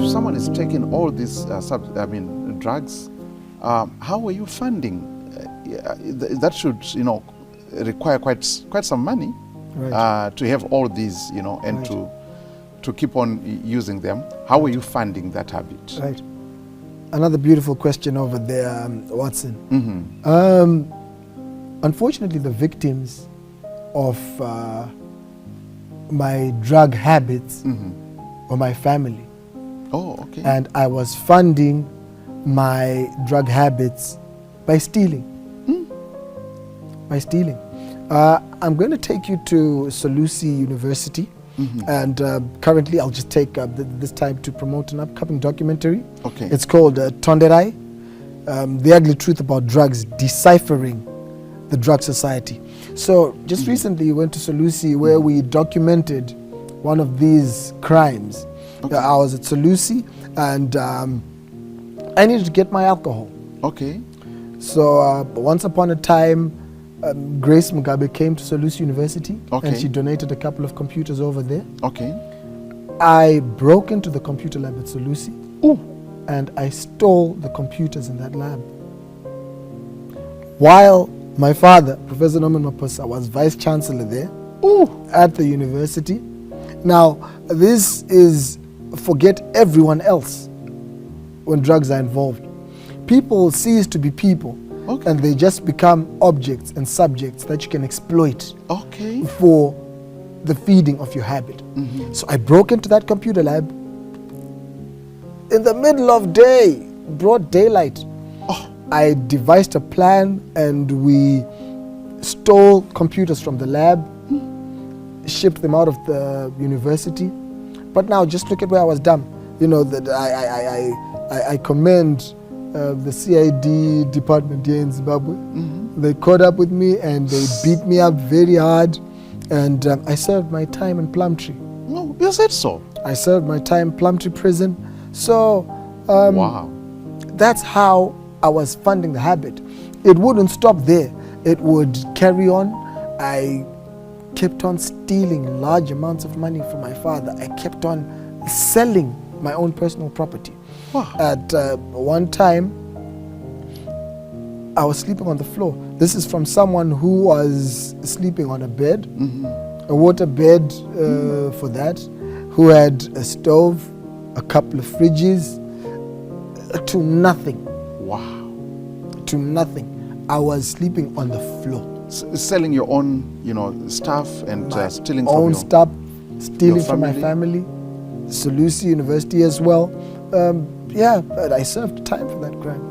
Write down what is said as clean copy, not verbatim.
someone is taking all these drugs, how are you funding? That should, require quite some money, Right. to have all these, and Right. to keep on using them. How are you funding that habit? Right. Another beautiful question over there, Watson. Mm-hmm. Unfortunately, the victims of my drug habits were my family. Oh, okay. And I was funding my drug habits by stealing. By stealing. I'm going to take you to Solusi University. And currently I'll just take this time to promote an upcoming documentary. Okay. It's called Tonderai, The Ugly Truth About Drugs, Deciphering the Drug Society. So just recently we went to Solusi where we documented one of these crimes. Okay. I was at Solusi and I needed to get my alcohol. Okay. So once upon a time, Grace Mugabe came to Solusi University Okay. and she donated a couple of computers over there. Okay. I broke into the computer lab at Solusi and I stole the computers in that lab. While my father, Professor Norman Maposa, was Vice Chancellor there at the university. Now, this is forget everyone else when drugs are involved. People cease to be people. Okay. And they just become objects and subjects that you can exploit Okay. for the feeding of your habit. So I broke into that computer lab in the middle of day, broad daylight. I devised a plan and we stole computers from the lab, shipped them out of the university. But now just look at where I was dumb. That I commend the CID department here in Zimbabwe. They caught up with me and they beat me up very hard, and I served my time in Plumtree. No, you said so. I served my time in Plumtree prison. So Wow. that's how I was funding the habit. It wouldn't stop there. It would carry on. I kept on stealing large amounts of money from my father. I kept on selling my own personal property. Wow. At one time, I was sleeping on the floor. This is from someone who was sleeping on a bed, a water bed for that, who had a stove, a couple of fridges, to nothing. Wow. To nothing. I was sleeping on the floor. Selling your own, stuff and My stealing from own your stuff, stealing your from my family, Solusi University as well. But I served time for that crime.